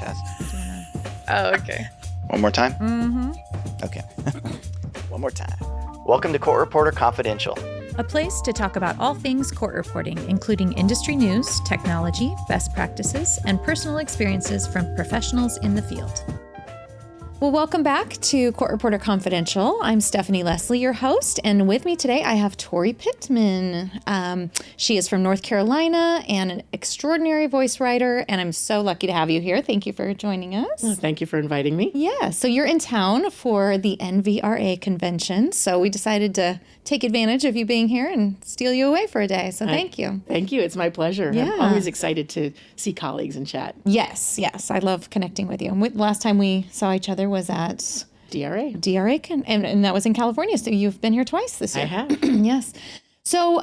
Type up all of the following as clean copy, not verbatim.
test. Oh, okay. One more time? Mm-hmm. Okay. One more time. Welcome to Court Reporter Confidential. A place to talk about all things court reporting, including industry news, technology, best practices, and personal experiences from professionals in the field. Well, welcome back to Court Reporter Confidential. I'm Stephanie Leslie, your host, and with me today I have Tori Pittman. She is from North Carolina and an extraordinary voice writer, and I'm so lucky to have you here. Thank you for joining us. Well, thank you for inviting me. Yeah, so you're in town for the NVRA convention, so we decided to take advantage of you being here and steal you away for a day, so thank you. Thank you. It's my pleasure. Yeah. I'm always excited to see colleagues and chat. Yes, I love connecting with you. And last time we saw each other was at DRA. and that was in California, so you've been here twice this year. I have. Yes. So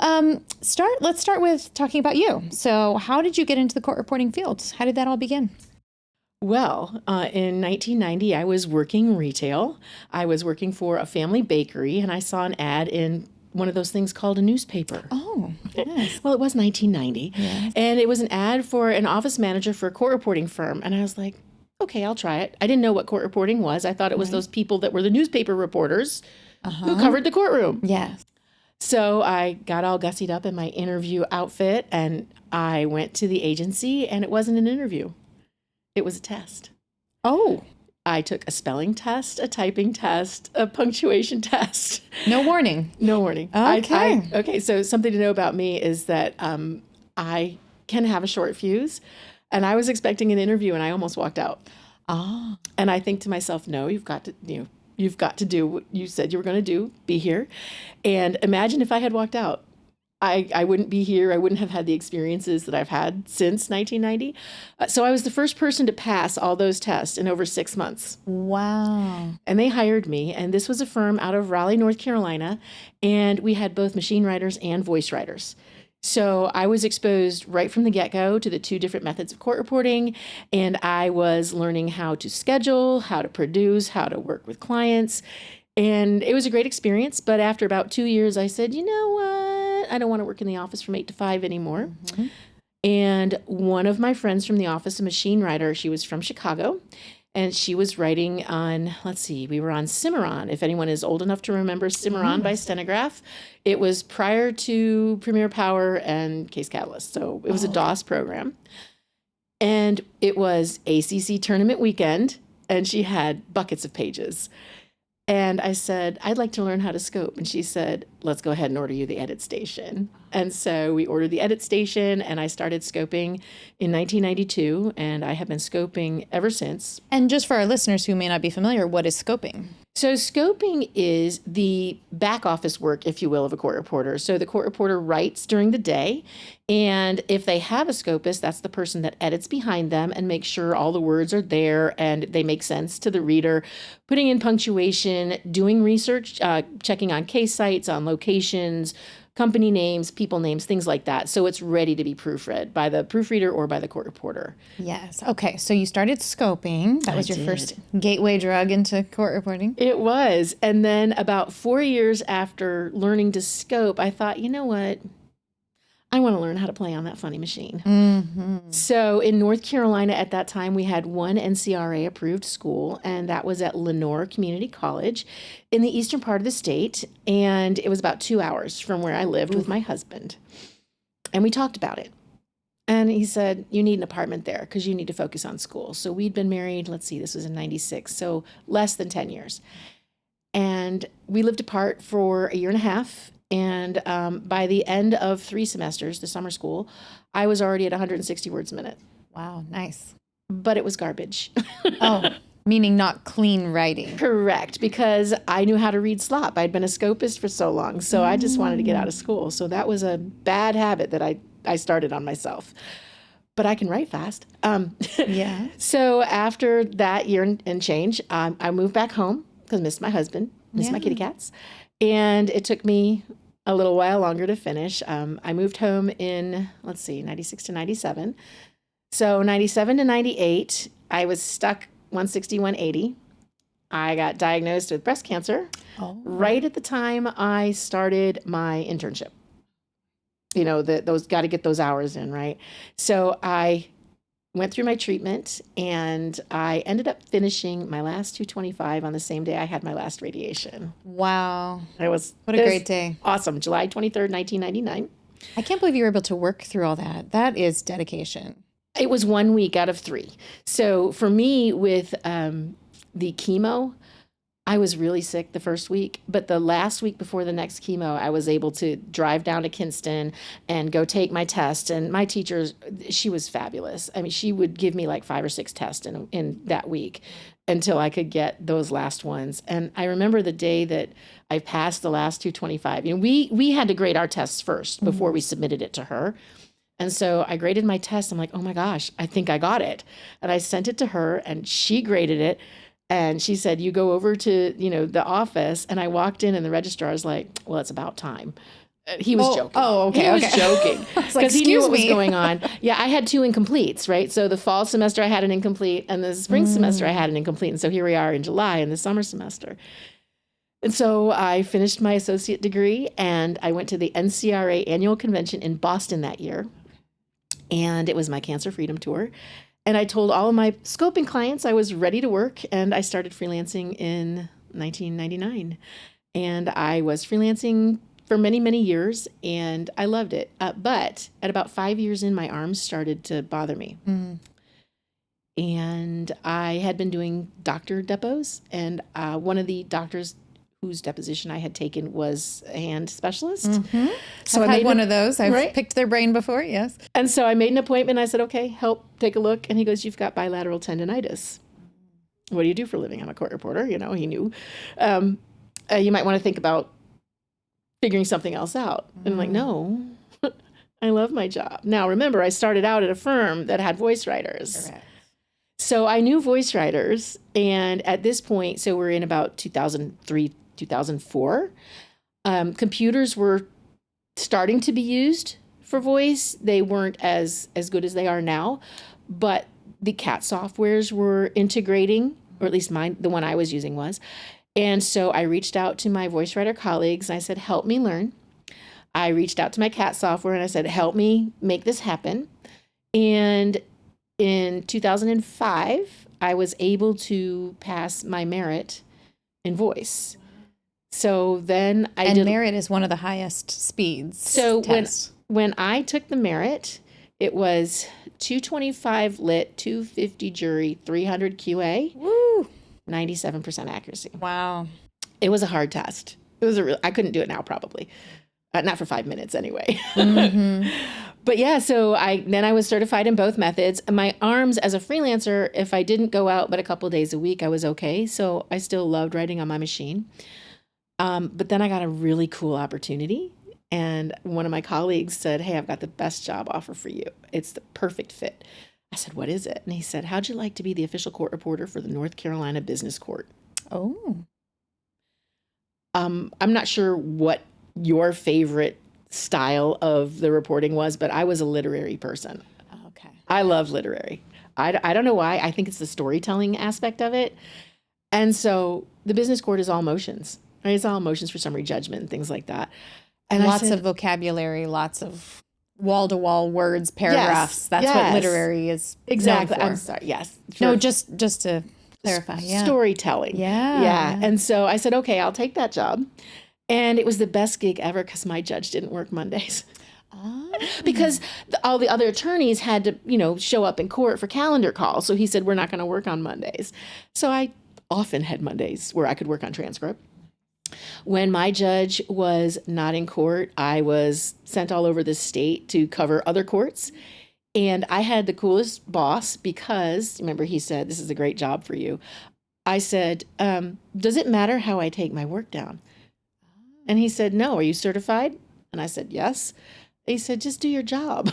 let's start with talking about you. So how did you get into the court reporting field? How did that all begin? Well, in 1990, I was working retail. I was working for a family bakery, and I saw an ad in one of those things called a newspaper. Oh, yes. Well, it was 1990, Yes. and it was an ad for an office manager for a court reporting firm, and I was like, okay, I'll try it. I didn't know what court reporting was. I thought it was those people that were the newspaper reporters who covered the courtroom. Yes. So I got all gussied up in my interview outfit, and I went to the agency, and it wasn't an interview. It was a test. Oh, I took a spelling test, a typing test, a punctuation test. no warning. No warning. Okay. Okay, so something to know about me is that I can have a short fuse, and I was expecting an interview, and I almost walked out. Ah. And I think to myself, no, you've got to do what you said you were going to do, be here. And imagine if I had walked out. I wouldn't be here. I wouldn't have had the experiences that I've had since 1990. So I was the first person to pass all those tests in over 6 months. Wow. And they hired me. And this was a firm out of Raleigh, North Carolina. And we had both machine writers and voice writers. So I was exposed right from the get-go to the two different methods of court reporting. And I was learning how to schedule, how to produce, how to work with clients. And it was a great experience. But after about 2 years, I said, you know what? I don't want to work in the office from 8 to 5 anymore. Mm-hmm. And one of my friends from the office, a machine writer, she was from Chicago, and she was writing on, we were on Cimarron. If anyone is old enough to remember Cimarron by Stenograph, it was prior to Premiere Power and Case Catalyst. So it was a DOS program. And it was ACC tournament weekend, and she had buckets of pages. And I said, I'd like to learn how to scope. And she said, let's go ahead and order you the edit station. And so we ordered the edit station, and I started scoping in 1992, and I have been scoping ever since. And just for our listeners who may not be familiar, what is scoping? So scoping is the back office work, if you will, of a court reporter. So the court reporter writes during the day, and if they have a scopist, that's the person that edits behind them and makes sure all the words are there and they make sense to the reader, putting in punctuation, doing research, checking on case sites, on locations, company names, people names, things like that. So it's ready to be proofread by the proofreader or by the court reporter. Yes. Okay. So you started scoping. That was your first gateway drug into court reporting. It was. And then about 4 years after learning to scope, I thought, you know what? I want to learn how to play on that funny machine. Mm-hmm. So in North Carolina at that time, we had one NCRA approved school, and that was at Lenore Community College in the eastern part of the state. And it was about 2 hours from where I lived with my husband. And we talked about it. And he said, you need an apartment there because you need to focus on school. So we'd been married, this was in 96, so less than 10 years. And we lived apart for a year and a half. And by the end of 3 semesters, the summer school, I was already at 160 words a minute. Wow, nice. But it was garbage. Oh, meaning not clean writing. Correct, because I knew how to read slop. I'd been a scopist for so long, so I just wanted to get out of school. So that was a bad habit that I started on myself. But I can write fast. Yeah. So after that year and change, I moved back home because I missed my husband, missed my kitty cats. And it took me a little while longer to finish. I moved home in, 96 to 97. So 97 to 98, I was stuck 160, 180. I got diagnosed with breast cancer right at the time I started my internship. You know, those got to get those hours in, right? So I went through my treatment, and I ended up finishing my last 225 on the same day I had my last radiation. Wow. What a great day. Awesome. July 23rd, 1999. I can't believe you were able to work through all that. That is dedication. It was 1 week out of 3. So for me, with the chemo, I was really sick the first week, but the last week before the next chemo, I was able to drive down to Kinston and go take my test. And my teacher, she was fabulous. I mean, she would give me like 5 or 6 tests in that week until I could get those last ones. And I remember the day that I passed the last 225. You know, we had to grade our tests first before we submitted it to her. And so I graded my test. I'm like, oh my gosh, I think I got it. And I sent it to her, and she graded it. And she said, you go over to, the office. And I walked in, and the registrar was like, well, it's about time. He was joking. Oh, okay. He was joking because he knew what was me. going on. Yeah, I had 2 incompletes, right? So the fall semester I had an incomplete, and the spring semester I had an incomplete. And so here we are in July in the summer semester. And so I finished my associate degree, and I went to the NCRA annual convention in Boston that year. And it was my Cancer Freedom Tour. And I told all of my scoping clients I was ready to work, and I started freelancing in 1999. And I was freelancing for many, many years, and I loved it. But at about 5 years in, my arms started to bother me. And I had been doing doctor depots, and one of the doctors whose deposition I had taken was a hand specialist. So I've had one of those. I've picked their brain before, yes. And so I made an appointment. I said, okay, take a look. And he goes, you've got bilateral tendonitis. What do you do for a living? I'm a court reporter. He knew. You might want to think about figuring something else out. And I'm like, no, I love my job. Now, remember, I started out at a firm that had voice writers. Correct. So I knew voice writers. And at this point, so we're in about 2003, 2004, computers were starting to be used for voice. They weren't as good as they are now, but the CAT softwares were integrating, or at least the one I was using was. And so I reached out to my voice writer colleagues, and I said, help me learn. I reached out to my CAT software, and I said, help me make this happen. And in 2005, I was able to pass my merit in voice. So then merit is one of the highest speeds. So when I took the merit, it was 225 lit, 250 jury, 300 QA. Woo! 97% accuracy. Wow. It was a hard test. I couldn't do it now probably. Not for 5 minutes anyway. But yeah, so I was certified in both methods. My arms as a freelancer, if I didn't go out but a couple of days a week, I was okay. So I still loved writing on my machine. But then I got a really cool opportunity. And one of my colleagues said, hey, I've got the best job offer for you. It's the perfect fit. I said, what is it? And he said, how'd you like to be the official court reporter for the North Carolina Business Court? Oh. I'm not sure what your favorite style of the reporting was, but I was a literary person. Okay. I love literary. I don't know why. I think it's the storytelling aspect of it. And so the business court is all motions. Right? It's all motions for summary judgment and things like that. And lots of vocabulary, lots of wall-to-wall words, paragraphs. Yes, That's what literary is. Exactly. known for. I'm sorry. Yes. No, just to clarify. Yeah. Storytelling. Yeah. And so I said, okay, I'll take that job. And it was the best gig ever because my judge didn't work Mondays. Because all the other attorneys had to, show up in court for calendar calls. So he said, we're not going to work on Mondays. So I often had Mondays where I could work on transcript. When my judge was not in court, I was sent all over the state to cover other courts. And I had the coolest boss because, remember, he said, this is a great job for you. I said, does it matter how I take my work down? And he said, no, are you certified? And I said, yes. He said, just do your job.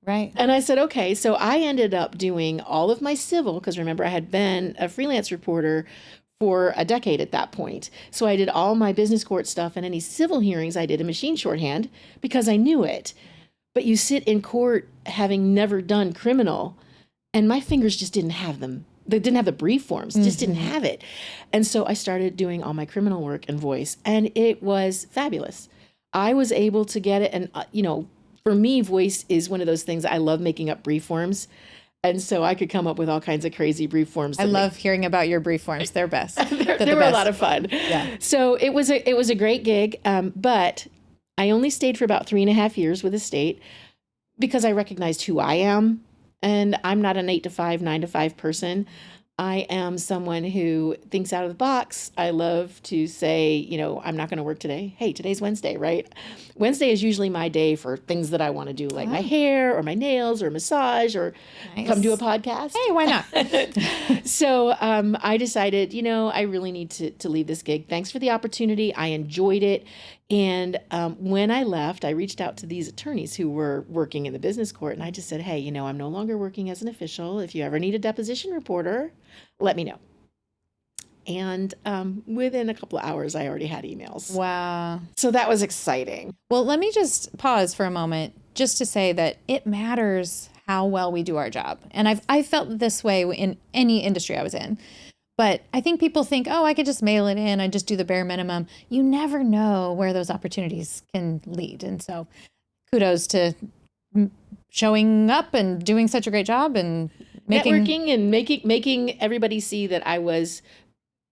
Right. And I said, okay. So I ended up doing all of my civil, because remember, I had been a freelance reporter for a decade at that point. So I did all my business court stuff, and any civil hearings I did in machine shorthand because I knew it. But you sit in court having never done criminal, and my fingers just didn't have them. They didn't have the brief forms, just didn't have it. And so I started doing all my criminal work in voice, and it was fabulous. I was able to get it. And, for me, voice is one of those things. I love making up brief forms. And so I could come up with all kinds of crazy brief forms. I love hearing about your brief forms. They're best. They were a lot of fun. Yeah. So it was a great gig, but I only stayed for about 3.5 years with the state because I recognized who I am. And I'm not an 8 to 5, 9 to 5 person. I am someone who thinks out of the box. I love to say, I'm not going to work today. Hey, today's Wednesday, right? Wednesday is usually my day for things that I want to do, like my hair or my nails or massage or come do a podcast. Hey, why not? So I decided, I really need to leave this gig. Thanks for the opportunity. I enjoyed it. And when I left, I reached out to these attorneys who were working in the business court. And I just said, hey, I'm no longer working as an official. If you ever need a deposition reporter, let me know. And within a couple of hours, I already had emails. Wow. So that was exciting. Well, let me just pause for a moment just to say that it matters how well we do our job. And I've felt this way in any industry I was in. But I think people think, I could just mail it in. I just do the bare minimum. You never know where those opportunities can lead. And so kudos to showing up and doing such a great job and networking and making everybody see that I was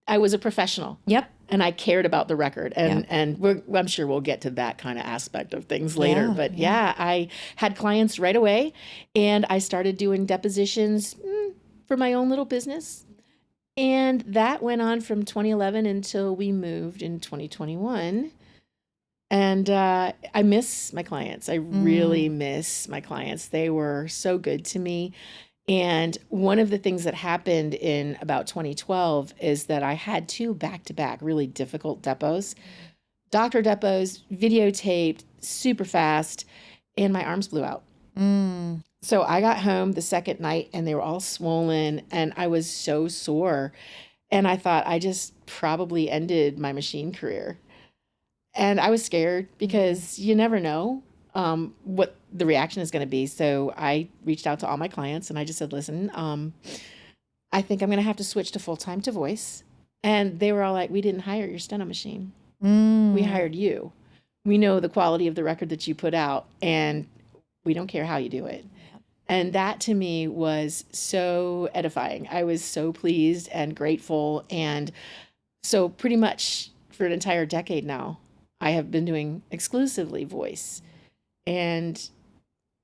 a professional. Yep. And I cared about the record. And I'm sure we'll get to that kind of aspect of things later. But I had clients right away. And I started doing depositions for my own little business. And that went on from 2011 until we moved in 2021. And I miss my clients. I really miss my clients. They were so good to me. And one of the things that happened in about 2012 is that I had 2 back-to-back really difficult depots. Doctor depots, videotaped, super fast, and my arms blew out. So I got home the second night and they were all swollen and I was so sore. And I thought I just probably ended my machine career. And I was scared because you never know what the reaction is going to be. So I reached out to all my clients and I just said, listen, I think I'm going to have to switch to full-time to voice. And they were all like, we didn't hire your steno machine. We hired you. We know the quality of the record that you put out and we don't care how you do it. And that to me was so edifying. I was so pleased and grateful. And so pretty much for an entire decade now, I have been doing exclusively voice. And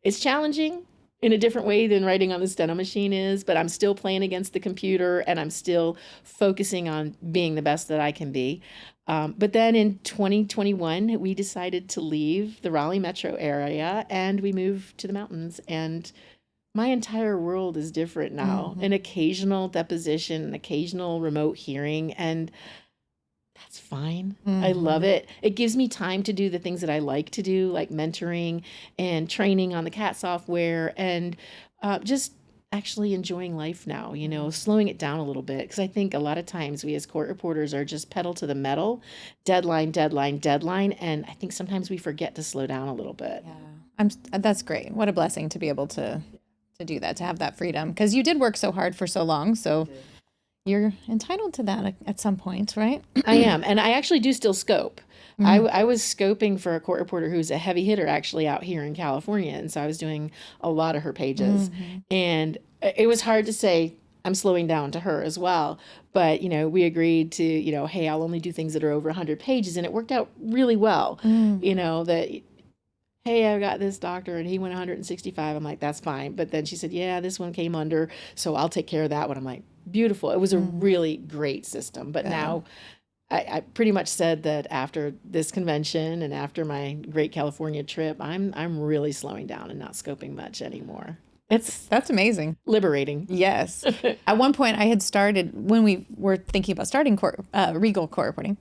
it's challenging in a different way than writing on the steno machine is, but I'm still playing against the computer and I'm still focusing on being the best that I can be. But then in 2021, we decided to leave the Raleigh metro area and we moved to the mountains. And my entire world is different now. An occasional deposition, an occasional remote hearing, and that's fine. I love it. It gives me time to do the things that I like to do, like mentoring and training on the CAT software and just actually enjoying life now, slowing it down a little bit. Because I think a lot of times we as court reporters are just pedal to the metal, deadline. And I think sometimes we forget to slow down a little bit. Yeah, that's great. What a blessing to be able to do that, to have that freedom. Because you did work so hard for so long. So you're entitled to that at some point, right? I am. And I actually do still scope. I was scoping for a court reporter who's a heavy hitter actually out here in California. And so I was doing a lot of her pages. And it was hard to say, I'm slowing down to her as well. But, we agreed to, hey, I'll only do things that are over 100 pages. And it worked out really well, that, hey, I got this doctor and he went 165. I'm like, that's fine. But then she said, yeah, this one came under, so I'll take care of that one. I'm like, beautiful. It was a really great system. But now I pretty much said that after this convention and after my Great California trip, I'm really slowing down and not scoping much anymore. That's amazing. Liberating. Yes. At one point I had started, when we were thinking about starting Regal court reporting,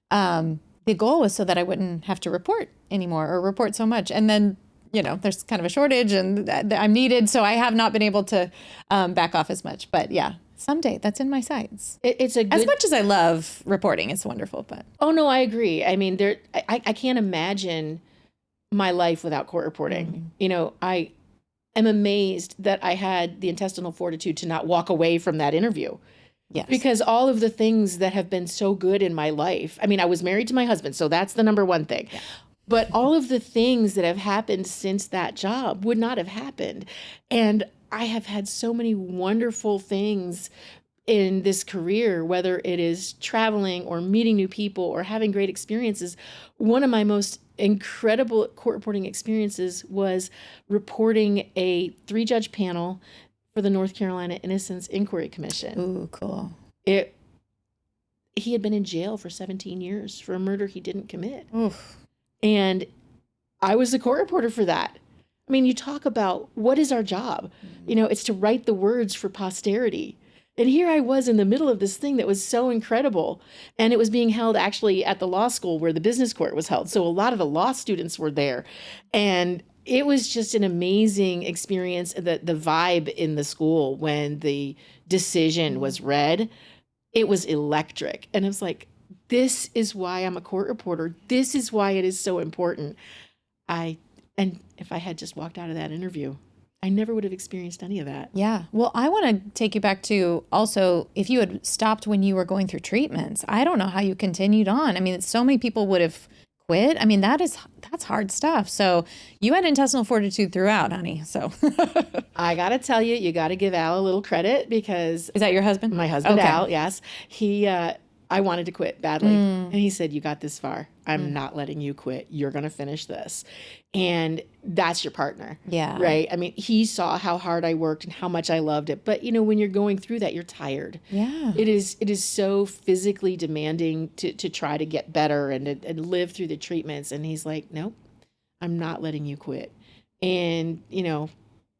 the goal was so that I wouldn't have to report anymore or report so much. And then, there's kind of a shortage and I'm needed. So I have not been able to back off as much. But yeah, someday that's in my sights. It's a good... As much as I love reporting, it's wonderful. But oh, no, I agree. I mean, I can't imagine my life without court reporting. I am amazed that I had the intestinal fortitude to not walk away from that interview. Yes. Because all of the things that have been so good in my life, I mean, I was married to my husband, so that's the number one thing. Yeah. But all of the things that have happened since that job would not have happened. And I have had so many wonderful things in this career, whether it is traveling or meeting new people or having great experiences. One of my most incredible court reporting experiences was reporting a 3-judge panel for the North Carolina Innocence Inquiry Commission. Ooh, cool. He had been in jail for 17 years for a murder he didn't commit. Oof. And I was the court reporter for that. I mean, you talk about what is our job? It's to write the words for posterity. And here I was in the middle of this thing that was so incredible. And it was being held actually at the law school where the business court was held. So a lot of the law students were there. And it was just an amazing experience. The vibe in the school when the decision was read, it was electric. And it was like, this is why I'm a court reporter. This is why it is so important. And if I had just walked out of that interview, I never would have experienced any of that. Yeah. Well, I want to take you back to also, if you had stopped when you were going through treatments, I don't know how you continued on. I mean, so many people would have quit. I mean, that's hard stuff. So you had intestinal fortitude throughout, honey. So I got to tell you, you got to give Al a little credit because... Is that your husband? My husband, okay. Al, yes. I wanted to quit badly. And he said, you got this far. I'm not letting you quit. You're going to finish this. And that's your partner. Yeah. Right? I mean, he saw how hard I worked and how much I loved it. But, when you're going through that, you're tired. Yeah. It is so physically demanding to try to get better and live through the treatments. And he's like, nope, I'm not letting you quit. And,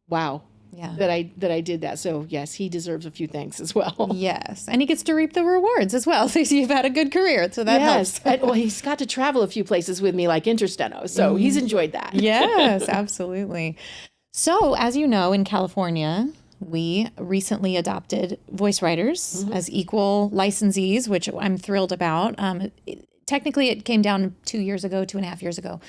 wow. Yeah. That I did that. So yes, he deserves a few thanks as well. Yes. And he gets to reap the rewards as well. So you've had a good career. So that helps. Well, he's got to travel a few places with me like Intersteno. So he's enjoyed that. Yes, absolutely. So as you know, in California, we recently adopted voice writers as equal licensees, which I'm thrilled about. Technically, it came down 2.5 years ago.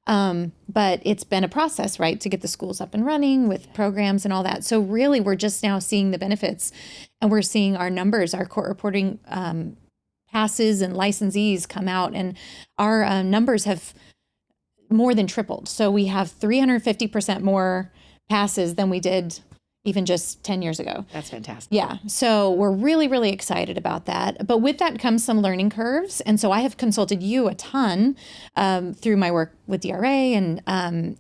But it's been a process, right, to get the schools up and running with programs and all that. So really, we're just now seeing the benefits, and we're seeing our numbers, our court reporting passes and licensees come out, and our numbers have more than tripled. So we have 350% more passes than we did even just 10 years ago. That's fantastic. Yeah. So we're really, really excited about that. But with that comes some learning curves. And so I have consulted you a ton through my work with DRA. And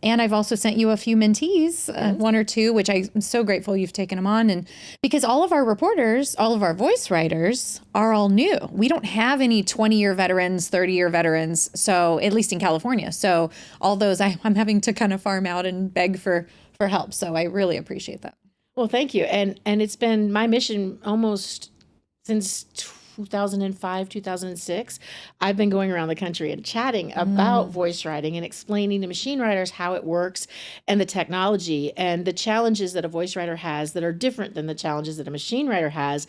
I've also sent you a few mentees, one or two, which I'm so grateful you've taken them on. And because all of our reporters, all of our voice writers are all new. We don't have any 20-year veterans, 30-year veterans. So at least in California. So all those I'm having to kind of farm out and beg for help. So I really appreciate that. Well, thank you. And it's been my mission almost since 2005, 2006. I've been going around the country and chatting about voice writing and explaining to machine writers how it works and the technology and the challenges that a voice writer has that are different than the challenges that a machine writer has.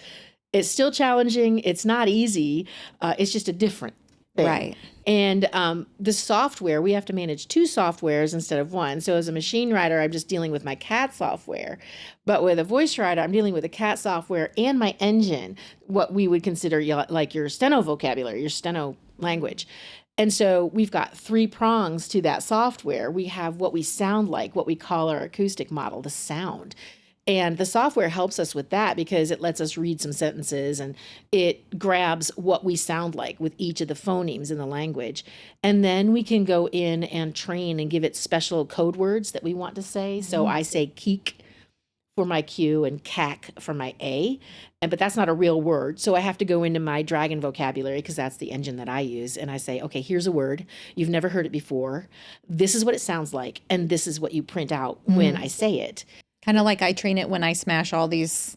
It's still challenging. It's not easy. It's just a different thing. Right. And the software, we have to manage 2 softwares instead of 1. So as a machine writer, I'm just dealing with my CAT software. But with a voice writer, I'm dealing with the CAT software and my engine, what we would consider like your steno vocabulary, your steno language. And so we've got 3 prongs to that software. We have what we sound like, what we call our acoustic model, the sound. And the software helps us with that because it lets us read some sentences and it grabs what we sound like with each of the phonemes in the language. And then we can go in and train and give it special code words that we want to say. So I say keek for my Q and cack for my A, but that's not a real word. So I have to go into my Dragon vocabulary because that's the engine that I use. And I say, okay, here's a word. You've never heard it before. This is what it sounds like. And this is what you print out when I say it. Kind of like I train it when I smash all these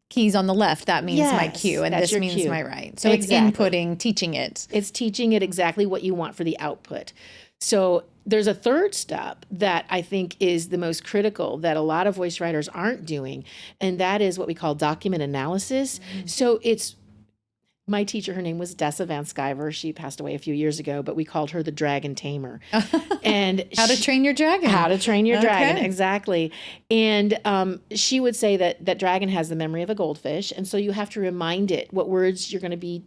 keys on the left. That means my cue, and this means my right. So exactly. It's inputting, teaching it. It's teaching it exactly what you want for the output. So there's a third step that I think is the most critical that a lot of voice writers aren't doing, and that is what we call document analysis. So it's my teacher, her name was Dessa Van Sciver. She passed away a few years ago, but we called her the Dragon Tamer. And How to train your dragon. How to train your dragon, exactly. And she would say that dragon has the memory of a goldfish, and so you have to remind it what words you're going to be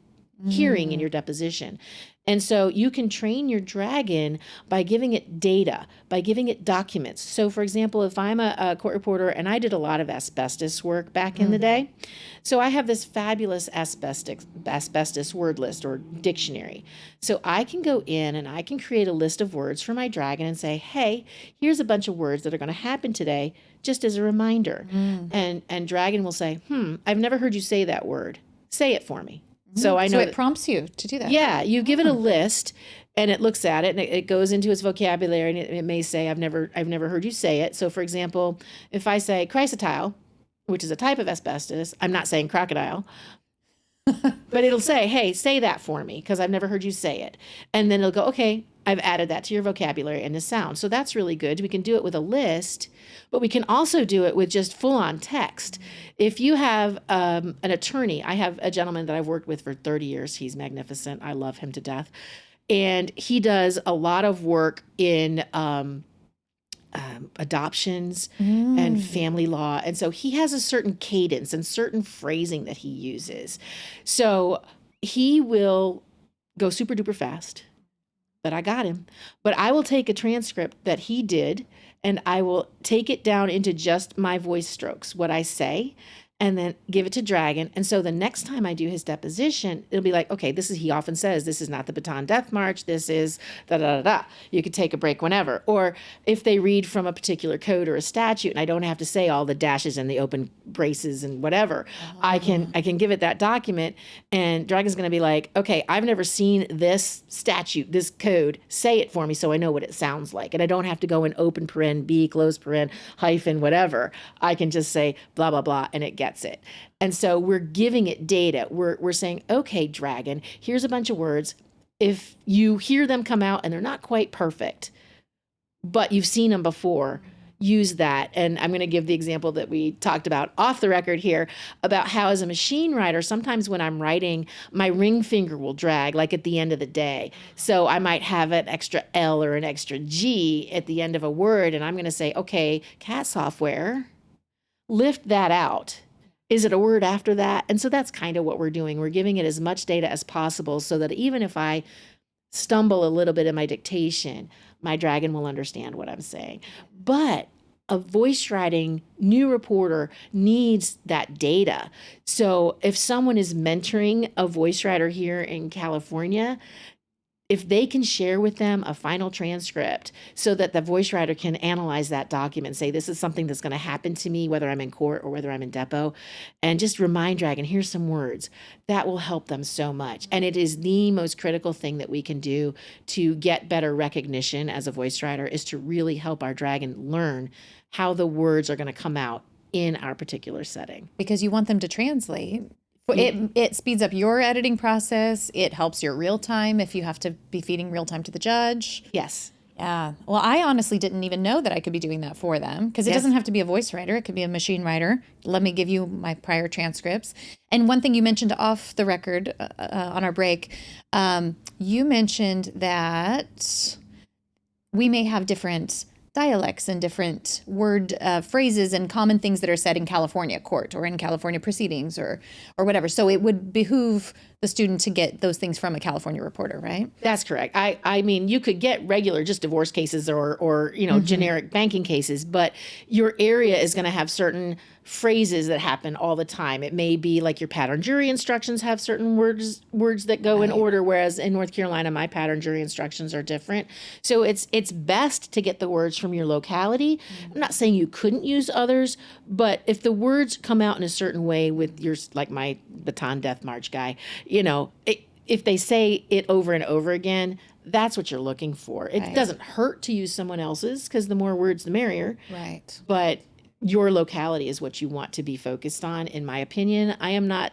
hearing in your deposition. And so you can train your dragon by giving it data, by giving it documents. So for example, if I'm a court reporter, and I did a lot of asbestos work back in the day, so I have this fabulous asbestos word list or dictionary. So I can go in and I can create a list of words for my dragon and say, hey, here's a bunch of words that are going to happen today, just as a reminder. And dragon will say, I've never heard you say that word. Say it for me. So I know it prompts you to do that. Yeah, you give it a list, and it looks at it, and it goes into its vocabulary, and it may say, "I've never heard you say it." So, for example, if I say chrysotile, which is a type of asbestos, I'm not saying crocodile, but it'll say, "Hey, say that for me," because I've never heard you say it, and then it'll go, "Okay, I've added that to your vocabulary and the sound." So that's really good. We can do it with a list, but we can also do it with just full-on text. If you have an attorney, I have a gentleman that I've worked with for 30 years. He's magnificent. I love him to death. And he does a lot of work in adoptions and family law. And so he has a certain cadence and certain phrasing that he uses. So he will go super duper fast. But I got him. But I will take a transcript that he did, and I will take it down into just my voice strokes, what I say, and then give it to Dragon. And so the next time I do his deposition, it'll be like, okay, he often says, this is not the Baton Death March. This is da-da-da-da. You could take a break whenever. Or if they read from a particular code or a statute, and I don't have to say all the dashes and the open braces and whatever, I can give it that document, and Dragon's going to be like, okay, I've never seen this statute, this code. Say it for me so I know what it sounds like. And I don't have to go in open paren, B, close paren, hyphen, whatever. I can just say blah, blah, blah, and it gets it. And so we're giving it data. We're saying, okay, Dragon, here's a bunch of words. If you hear them come out and they're not quite perfect, but you've seen them before, use that. And I'm going to give the example that we talked about off the record here about how as a machine writer, sometimes when I'm writing, my ring finger will drag like at the end of the day. So I might have an extra L or an extra G at the end of a word. And I'm going to say, okay, CAT software, lift that out. Is it a word after that? And so that's kind of what we're doing. We're giving it as much data as possible so that even if I stumble a little bit in my dictation, my Dragon will understand what I'm saying. But a voice writing new reporter needs that data. So if someone is mentoring a voice writer here in California, if they can share with them a final transcript so that the voice writer can analyze that document and say, this is something that's going to happen to me, whether I'm in court or whether I'm in depo, and just remind Dragon, here's some words, that will help them so much. And it is the most critical thing that we can do to get better recognition as a voice writer is to really help our Dragon learn how the words are going to come out in our particular setting. Because you want them to translate. It speeds up your editing process. It helps your real time if you have to be feeding real time to the judge. Yes. Yeah. Well, I honestly didn't even know that I could be doing that for them because it doesn't have to be a voice writer. It could be a machine writer. Let me give you my prior transcripts. And one thing you mentioned off the record on our break, you mentioned that we may have different dialects and different word phrases and common things that are said in California court or in California proceedings or whatever. So it would behoove the student to get those things from a California reporter, right? That's correct. I mean, you could get regular just divorce cases or generic banking cases, but your area is going to have certain phrases that happen all the time. It may be like your pattern jury instructions have certain words that go in order, whereas in North Carolina, my pattern jury instructions are different. So it's best to get the words from your locality. I'm not saying you couldn't use others, but if the words come out in a certain way with your, like my Baton Death March guy, if they say it over and over again, that's what you're looking for. It doesn't hurt to use someone else's because the more words, the merrier. Right. But your locality is what you want to be focused on, in my opinion. I am not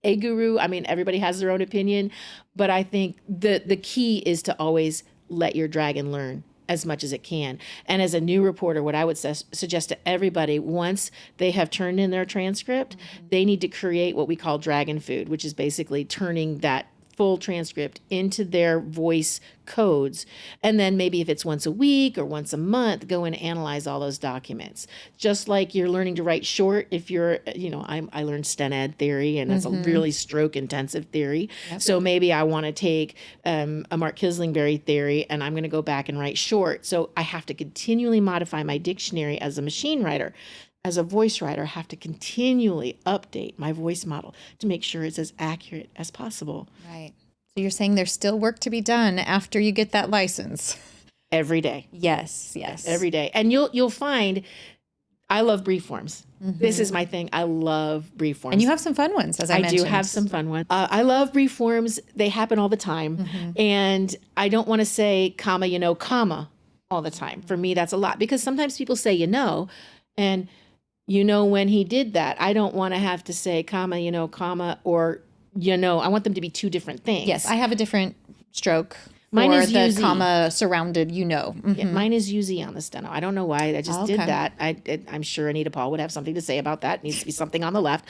a guru. I mean, everybody has their own opinion, but I think the key is to always let your Dragon learn as much as it can. And as a new reporter, what I would suggest to everybody, once they have turned in their transcript, they need to create what we call Dragon food, which is basically turning that full transcript into their voice codes. And then maybe if it's once a week or once a month, go and analyze all those documents. Just like you're learning to write short, if you're, I learned STEN-Ed theory, and that's a really stroke intensive theory. Yep. So maybe I want to take a Mark Kislingberry theory, and I'm going to go back and write short. So I have to continually modify my dictionary as a machine writer. As a voice writer, I have to continually update my voice model to make sure it's as accurate as possible. Right. So you're saying there's still work to be done after you get that license. Every day. Yes. Every day. And you'll find I love brief forms. This is my thing. I love brief forms. And you have some fun ones, as I mentioned. I do have some fun ones. I love brief forms. They happen all the time. And I don't want to say comma, comma all the time. For me, that's a lot, because sometimes people say, and when he did that. I don't want to have to say comma, comma, or I want them to be two different things. Yes, I have a different stroke. Mine is the UZ. comma surrounded, Yeah, mine is UZ on the steno. I don't know why. I just did that. I'm sure Anita Paul would have something to say about that. It needs to be something on the left.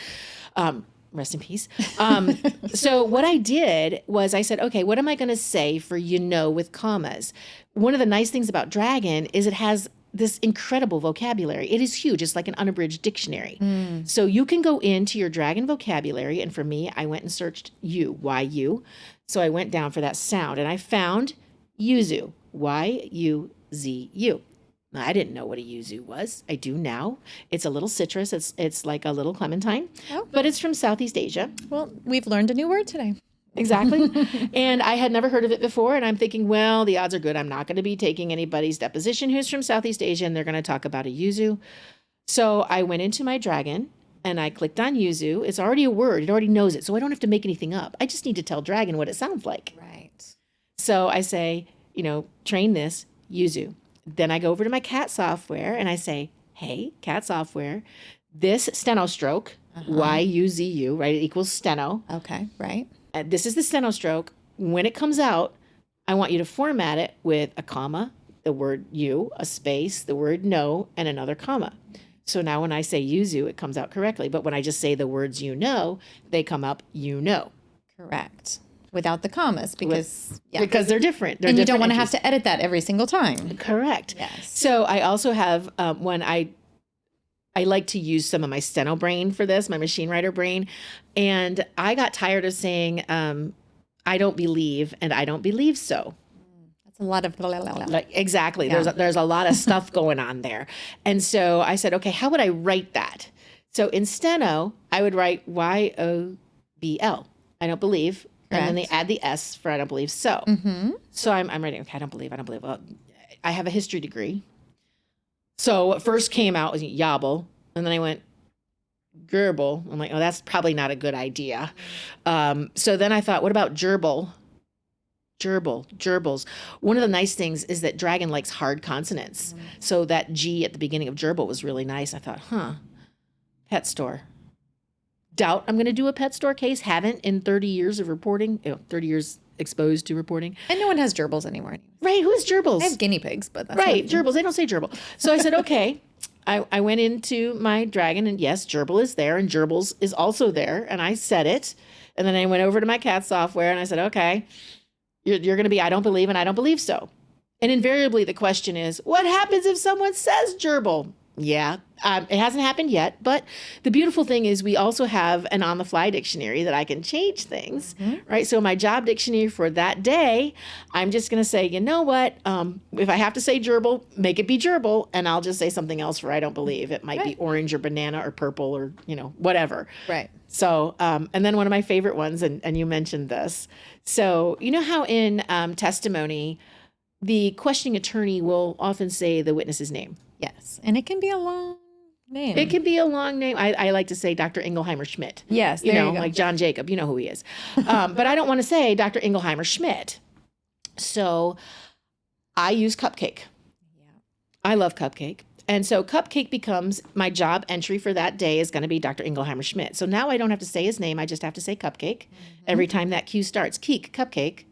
Rest in peace. So what I did was I said, okay, what am I going to say for with commas? One of the nice things about Dragon is it has this incredible vocabulary. It is huge. It's like an unabridged dictionary. So you can go into your Dragon vocabulary. And for me, I went and searched Y-U. So I went down for that sound and I found yuzu, Y-U-Z-U. Now, I didn't know what a yuzu was. I do now. It's a little citrus. It's like a little clementine, but it's from Southeast Asia. Well, we've learned a new word today. Exactly. And I had never heard of it before. And I'm thinking, well, the odds are good. I'm not going to be taking anybody's deposition who's from Southeast Asia, and they're going to talk about a yuzu. So I went into my Dragon and I clicked on yuzu. It's already a word. It already knows it. So I don't have to make anything up. I just need to tell Dragon what it sounds like. Right. So I say, train this yuzu. Then I go over to my CAT software and I say, hey, CAT software, this steno stroke, Y-U-Z-U, right? It equals steno. Okay, right. This is the steno stroke. When it comes out, I want you to format it with a comma, the word you, a space, the word no, and another comma. So now when I say yuzu, it comes out correctly. But when I just say the words they come up Correct. Without the commas, because they're different. And you don't want to have to edit that every single time. Correct. Yes. So I also have when I like to use some of my steno brain for this, my machine writer brain. And I got tired of saying, I don't believe, and I don't believe so. That's a lot of blah, blah, blah. Exactly. Yeah. There's a lot of stuff going on there. And so I said, okay, how would I write that? So in steno, I would write Y-O-B-L. I don't believe. Correct. And then they add the S for I don't believe so. So I'm writing, okay, I don't believe. Well, I have a history degree. So what first came out was yabble, and then I went gerbil. I'm like, oh, that's probably not a good idea. So then I thought, what about gerbil? Gerbils. One of the nice things is that Dragon likes hard consonants. So that G at the beginning of gerbil was really nice. I thought, pet store. Doubt I'm going to do a pet store case. Haven't in 30 years of reporting, 30 years exposed to reporting. And no one has gerbils anymore. Right. Who has gerbils? I have guinea pigs, but that's right. Gerbils. They don't say gerbil. So I said, okay. I went into my Dragon and yes, gerbil is there and gerbils is also there. And I said it. And then I went over to my CAT software and I said, okay, you're going to be, I don't believe, and I don't believe so. And invariably the question is, what happens if someone says gerbil? Yeah, it hasn't happened yet, but the beautiful thing is we also have an on-the-fly dictionary that I can change things, right? So my job dictionary for that day, I'm just going to say, you know what? If I have to say gerbil, make it be gerbil, and I'll just say something else for I don't believe. It might be orange or banana or purple or, whatever. Right. So, and then one of my favorite ones, and you mentioned this. So, you know how in testimony, the questioning attorney will often say the witness's name. Yes. And it can be a long name. It can be a long name. I like to say Dr. Ingelheimer Schmidt. Yes, there you go. Like John Jacob. You know who he is. But I don't want to say Dr. Ingelheimer Schmidt. So I use Cupcake. Yeah. I love Cupcake. And so Cupcake becomes my job entry for that day is going to be Dr. Ingelheimer Schmidt. So now I don't have to say his name. I just have to say Cupcake every time that cue starts. Keek, Cupcake.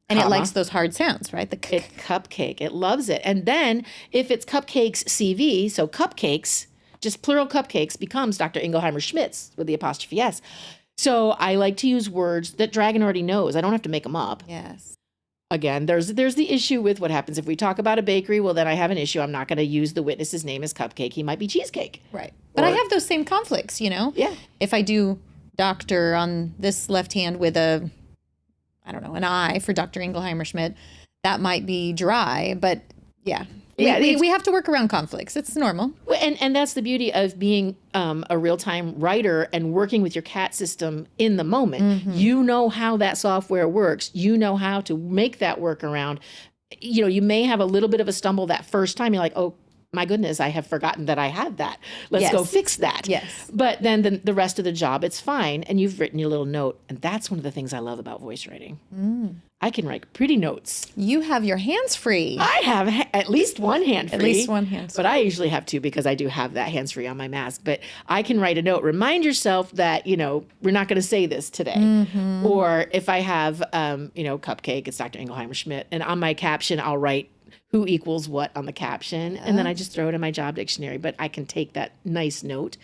And it likes those hard sounds, right? Cupcake. It loves it. And then if it's Cupcakes CV, so Cupcakes, just plural Cupcakes becomes Dr. Ingelheimer Schmidt's with the apostrophe S. So I like to use words that Dragon already knows. I don't have to make them up. Yes. Again, there's the issue with what happens if we talk about a bakery. Well, then I have an issue. I'm not going to use the witness's name as cupcake. He might be cheesecake. Right. But I have those same conflicts, you know? Yeah. If I do doctor on this left hand with an I for Dr. Engelheimer Schmidt, that might be dry, but yeah. We have to work around conflicts. It's normal. And that's the beauty of being a real-time writer and working with your CAT system in the moment. You know how that software works. You know how to make that workaround. You know, you may have a little bit of a stumble that first time. You're like, oh, my goodness, I have forgotten that I had that. Let's go fix that. Yes. But then the rest of the job, it's fine. And you've written your little note. And that's one of the things I love about voice writing. I can write pretty notes. You have your hands free. I have at least one hand free. At least one hand free. But I usually have two because I do have that hands free on my mask. But I can write a note. Remind yourself that, you know, we're not going to say this today. Or if I have, cupcake, it's Dr. Engelheimer Schmidt. And on my caption, I'll write who equals what on the caption. And then I just throw it in my job dictionary. But I can take that nice note.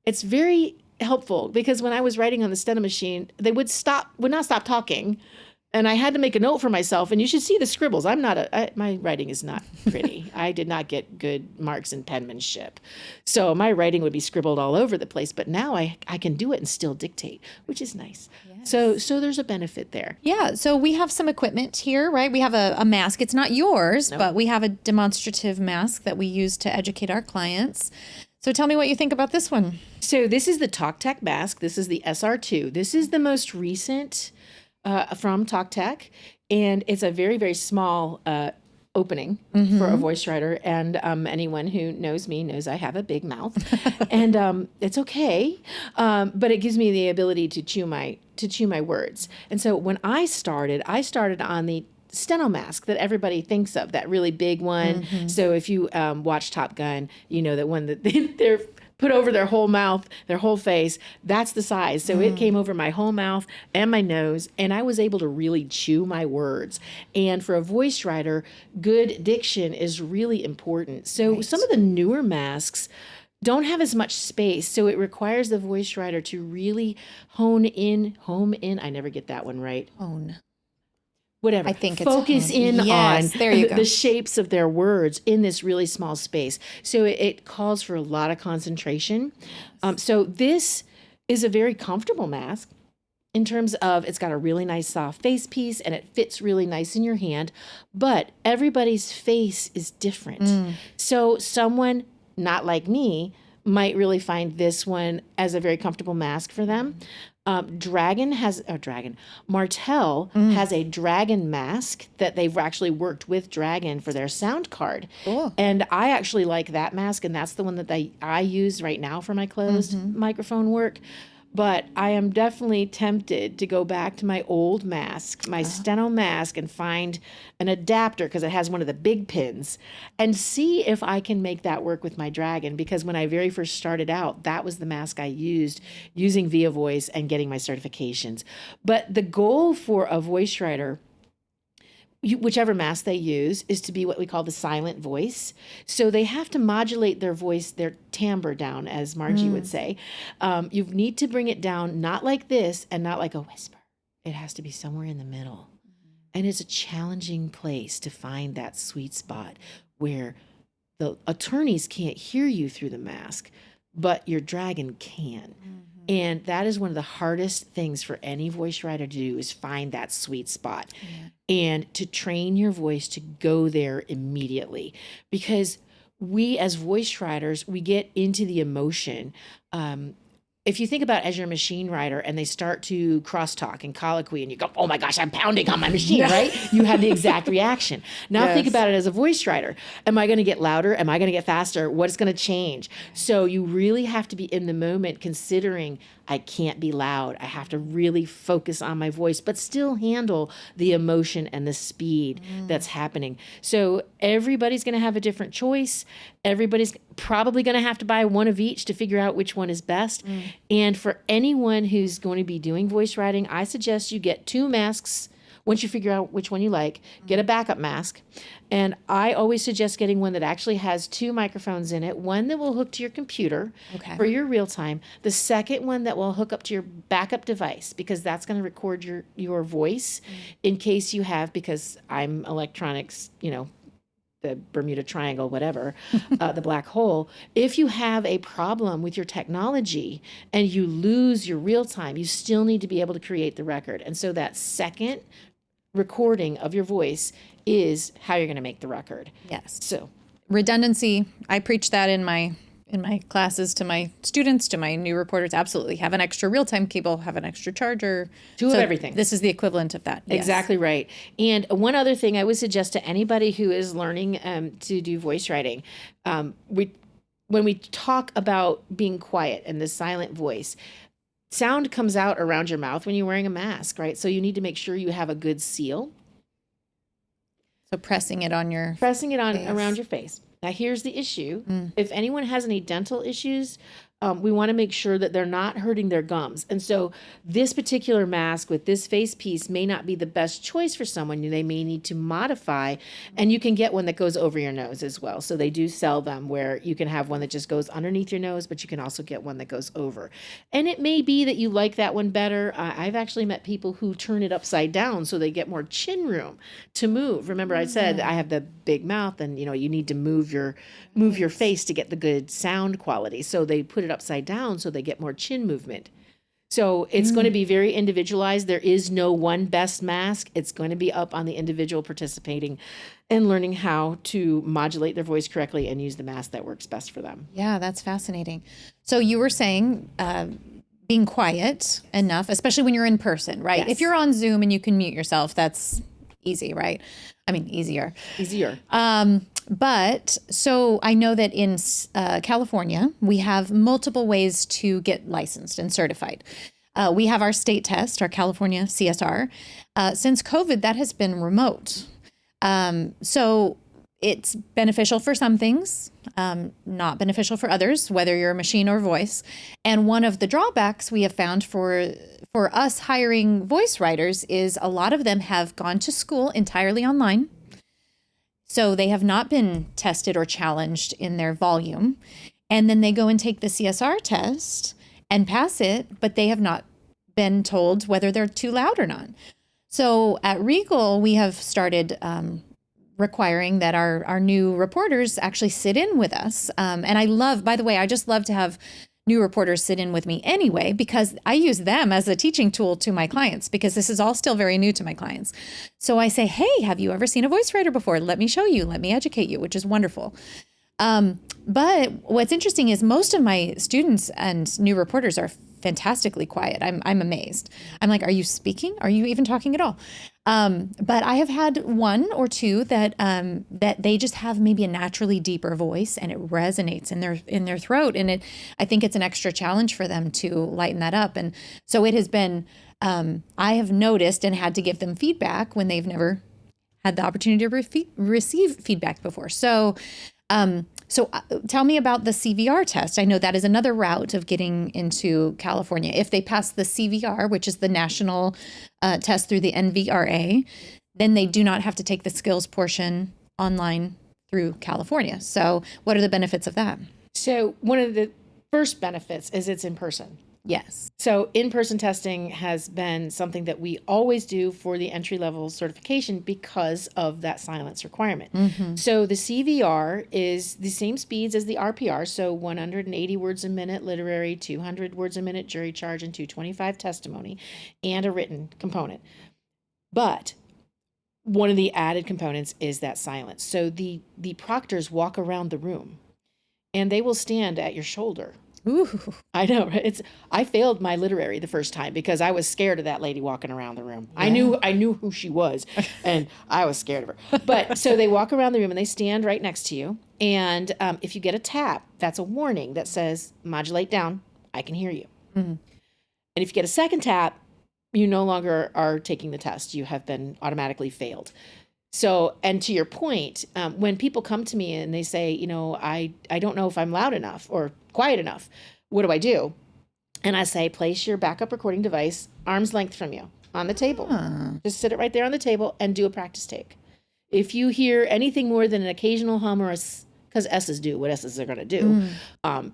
It's very helpful because when I was writing on the steno machine, they would not stop talking. And I had to make a note for myself, and you should see the scribbles. My writing is not pretty. I did not get good marks in penmanship. So my writing would be scribbled all over the place, but now I can do it and still dictate, which is nice. Yes. So there's a benefit there. Yeah, so we have some equipment here, right? We have a mask. It's not yours, but we have a demonstrative mask that we use to educate our clients. So tell me what you think about this one. So this is the TalkTech mask. This is the SR2. This is the most recent from TalkTech, and it's a very, very small opening for a voice writer. And anyone who knows me knows I have a big mouth, and it's okay, but it gives me the ability to chew my words. And so when I started on the steno mask that everybody thinks of, that really big one. So if you watch Top Gun, you know that one that they're put over their whole mouth, their whole face, that's the size. So it came over my whole mouth and my nose, and I was able to really chew my words. And for a voice writer, good diction is really important. So some of the newer masks don't have as much space, so it requires the voice writer to really home in, I never get that one right. Whatever. I think focus in on there you go. The shapes of their words in this really small space. So it calls for a lot of concentration. So this is a very comfortable mask in terms of it's got a really nice soft face piece and it fits really nice in your hand, but everybody's face is different. So someone not like me might really find this one as a very comfortable mask for them. Martell has a Dragon mask that they've actually worked with Dragon for their sound card. Cool. And I actually like that mask, and that's the one that I use right now for my closed microphone work. But I am definitely tempted to go back to my old mask, my steno mask, and find an adapter because it has one of the big pins and see if I can make that work with my Dragon. Because when I very first started out, that was the mask I used using Via Voice and getting my certifications. But the goal for a voice writer, whichever mask they use, is to be what we call the silent voice. So they have to modulate their voice, their timbre down, as Margie would say. You need to bring it down, not like this and not like a whisper. It has to be somewhere in the middle. And it's a challenging place to find that sweet spot where the attorneys can't hear you through the mask, but your Dragon can. And that is one of the hardest things for any voice writer to do, is find that sweet spot and to train your voice to go there immediately. Because we as voice writers, we get into the emotion. If you think about as you're a machine writer and they start to crosstalk and colloquy and you go, oh my gosh, I'm pounding on my machine, right? You have the exact reaction. Now think about it as a voice writer. Am I going to get louder? Am I going to get faster? What's going to change? So you really have to be in the moment, considering I can't be loud. I have to really focus on my voice, but still handle the emotion and the speed that's happening. So everybody's going to have a different choice. Everybody's probably going to have to buy one of each to figure out which one is best. And for anyone who's going to be doing voice writing, I suggest you get 2 masks. Once you figure out which one you like, get a backup mask. And I always suggest getting one that actually has 2 microphones in it, one that will hook to your computer for your real time, the second one that will hook up to your backup device, because that's going to record your voice in case you have, because I'm electronics, the Bermuda Triangle, whatever, the black hole. If you have a problem with your technology and you lose your real time, you still need to be able to create the record. And so that second recording of your voice is how you're going to make the record. Yes. So Redundancy, I preach that in my classes to my students, to my new reporters. Absolutely. Have an extra real-time cable, have an extra charger. Of everything. This is the equivalent of that. Yes. Exactly right. And one other thing I would suggest to anybody who is learning to do voice writing, when we talk about being quiet and the silent voice, sound comes out around your mouth when you're wearing a mask, right? So you need to make sure you have a good seal. So pressing it on around your face. Now, here's the issue. If anyone has any dental issues, we want to make sure that they're not hurting their gums. And so this particular mask with this face piece may not be the best choice for someone. They may need to modify, and you can get one that goes over your nose as well. So they do sell them where you can have one that just goes underneath your nose, but you can also get one that goes over. And it may be that you like that one better. I've actually met people who turn it upside down so they get more chin room to move. Remember, I said I have the big mouth, and you need to move your face to get the good sound quality. So they put it upside down so they get more chin movement. So it's going to be very individualized. There is no one best mask. It's going to be up on the individual participating and learning how to modulate their voice correctly and use the mask that works best for them. Yeah, that's fascinating. So you were saying being quiet enough, especially when you're in person, right? Yes. If you're on Zoom and you can mute yourself, that's easy, right? I mean, easier. But so I know that in California, we have multiple ways to get licensed and certified. We have our state test, our California CSR. Since COVID, that has been remote. So it's beneficial for some things, not beneficial for others, whether you're a machine or voice. And one of the drawbacks we have found for us hiring voice writers is a lot of them have gone to school entirely online. So they have not been tested or challenged in their volume. And then they go and take the CSR test and pass it, but they have not been told whether they're too loud or not. So at Regal, we have started requiring that our new reporters actually sit in with us. And I just love to have new reporters sit in with me anyway, because I use them as a teaching tool to my clients, because this is all still very new to my clients. So I say, hey, have you ever seen a voice writer before? Let me show you, let me educate you, which is wonderful. But what's interesting is most of my students and new reporters are fantastically quiet. I'm amazed. I'm like, are you speaking? Are you even talking at all? But I have had one or two that they just have maybe a naturally deeper voice, and it resonates in their throat. And I think it's an extra challenge for them to lighten that up. And so it has been, I have noticed and had to give them feedback when they've never had the opportunity to receive feedback before. So tell me about the CVR test. I know that is another route of getting into California. If they pass the CVR, which is the national test through the NVRA, then they do not have to take the skills portion online through California. So what are the benefits of that? So one of the first benefits is it's in person. Yes. So in-person testing has been something that we always do for the entry-level certification because of that silence requirement. Mm-hmm. So the CVR is the same speeds as the RPR, so 180 words a minute literary, 200 words a minute jury charge, and 225 testimony, and a written component. But one of the added components is that silence. So the proctors walk around the room, and they will stand at your shoulder. Ooh. I know, right? I failed my literary the first time because I was scared of that lady walking around the room. Yeah. I knew who she was, and I was scared of her. But so they walk around the room and they stand right next to you. And if you get a tap, that's a warning that says, modulate down, I can hear you. Mm-hmm. And if you get a second tap, you no longer are taking the test. You have been automatically failed. So, and to your point, when people come to me and they say, I don't know if I'm loud enough or quiet enough, what do I do? And I say, place your backup recording device arm's length from you. on the table. Just sit it right there on the table and do a practice take. If you hear anything more than an occasional hum or because S's do what S's are going to do,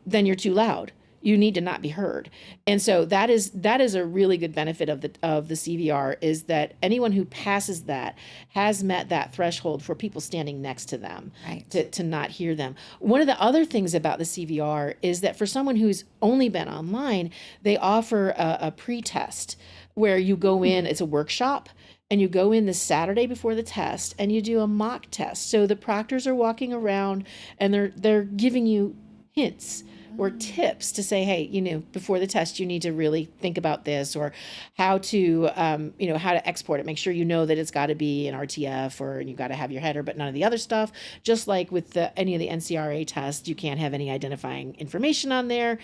then you're too loud. You need to not be heard. And so that is a really good benefit of the CVR, is that anyone who passes that has met that threshold for people standing next to them, Right. to not hear them. One of the other things about the CVR is that for someone who's only been online, they offer a pre-test where you go in, it's a workshop, and you go in the Saturday before the test and you do a mock test. So the proctors are walking around and they're giving you hints or tips to say, hey, before the test, you need to really think about this, or how to, how to export it. Make sure you know that it's got to be an RTF, or you got to have your header, but none of the other stuff. Just like with any of the NCRA tests, you can't have any identifying information on there.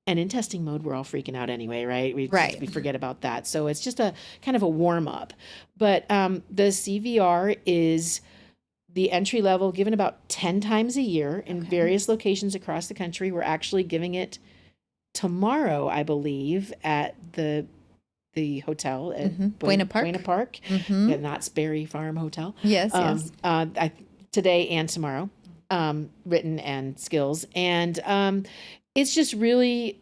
And in testing mode, we're all freaking out anyway, right? We forget about that. So it's just a kind of a warm up. But the CVR is the entry level, given about 10 times a year in various locations across the country. We're actually giving it tomorrow, I believe, at the hotel at Buena Park. Buena Park, the Knott's Berry Farm Hotel. Yes, yes. Today and tomorrow, written and skills. And it's just really,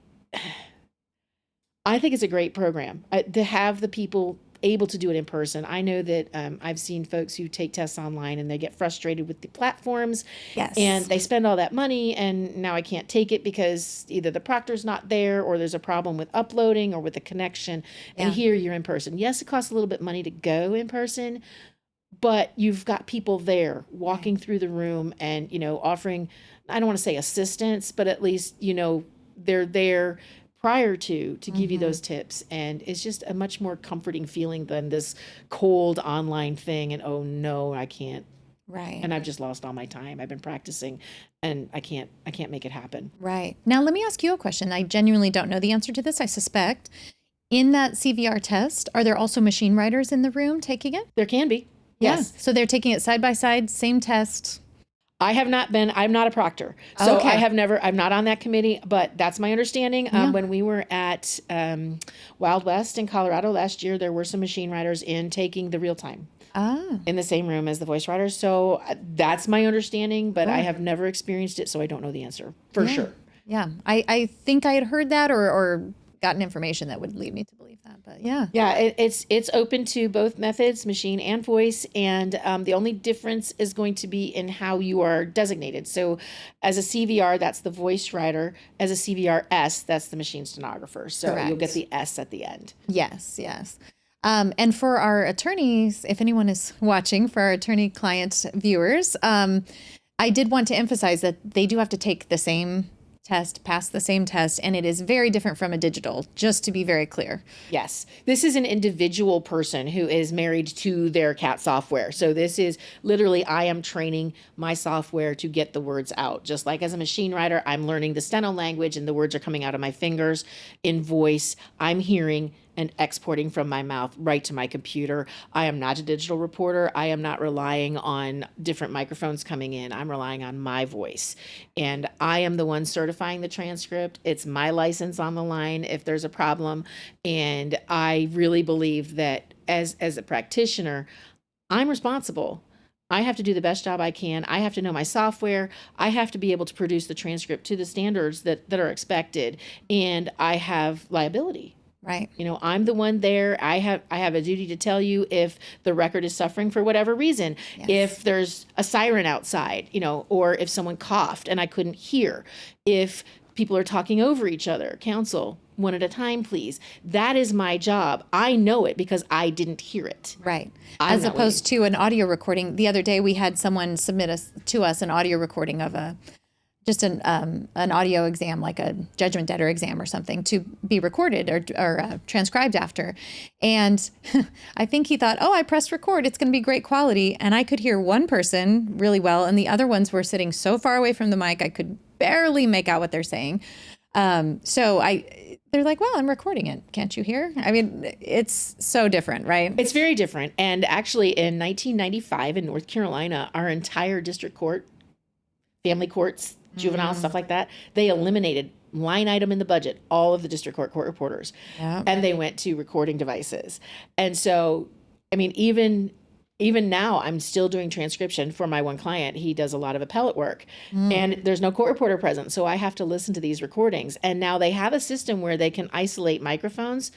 I think it's a great program to have the people able to do it in person. I know that I've seen folks who take tests online and they get frustrated with the platforms. Yes. And they spend all that money and now I can't take it because either the proctor's not there or there's a problem with uploading or with the connection. And here you're in person. Yes, it costs a little bit of money to go in person, but you've got people there walking through the room and, offering, I don't want to say assistance, but at least, they're there prior to give you those tips. And it's just a much more comforting feeling than this cold online thing. And, oh no, I can't. Right. And I've just lost all my time. I've been practicing and I can't make it happen. Right. Now, let me ask you a question. I genuinely don't know the answer to this, I suspect. In that CVR test, are there also machine writers in the room taking it? There can be. Yes. Yeah. So they're taking it side by side, same test. I'm not a proctor. So I'm not on that committee, but that's my understanding. When we were at Wild West in Colorado last year, there were some machine writers in taking the real time in the same room as the voice writers. So that's my understanding, but I have never experienced it. So I don't know the answer for sure. Yeah. I think I had heard that or gotten information that would lead me to believe that, but yeah. Yeah, it's open to both methods, machine and voice, and the only difference is going to be in how you are designated. So as a CVR, that's the voice writer. As a CVR-S, that's the machine stenographer. So You'll get the S at the end. Yes, yes. And for our attorneys, if anyone is watching, for our attorney-client viewers, I did want to emphasize that they do have to take the same test, pass the same test, and it is very different from a digital, just to be very clear. Yes. This is an individual person who is married to their CAT software. So this is literally, I am training my software to get the words out. Just like as a machine writer, I'm learning the steno language and the words are coming out of my fingers. In voice, I'm hearing and exporting from my mouth right to my computer. I am not a digital reporter. I am not relying on different microphones coming in. I'm relying on my voice. And I am the one certifying the transcript. It's my license on the line if there's a problem. And I really believe that as a practitioner, I'm responsible. I have to do the best job I can. I have to know my software. I have to be able to produce the transcript to the standards that are expected. And I have liability. Right. I'm the one there. I have a duty to tell you if the record is suffering for whatever reason. Yes. If there's a siren outside, or if someone coughed and I couldn't hear. If people are talking over each other, counsel, one at a time, please. That is my job. I know it because I didn't hear it. Right. As opposed to an audio recording. The other day we had someone submit to us an audio recording of just an audio exam, like a judgment debtor exam or something, to be recorded or transcribed after. And I think he thought, I pressed record. It's going to be great quality. And I could hear one person really well, and the other ones were sitting so far away from the mic, I could barely make out what they're saying. They're like, well, I'm recording it. Can't you hear? I mean, it's so different, right? It's very different. And actually, in 1995 in North Carolina, our entire district court, family courts, juvenile, stuff like that, they eliminated line item in the budget, all of the district court reporters. Yeah. And they went to recording devices. And so, I mean, even now, I'm still doing transcription for my one client. He does a lot of appellate work, and there's no court reporter present. So I have to listen to these recordings. And now they have a system where they can isolate microphones.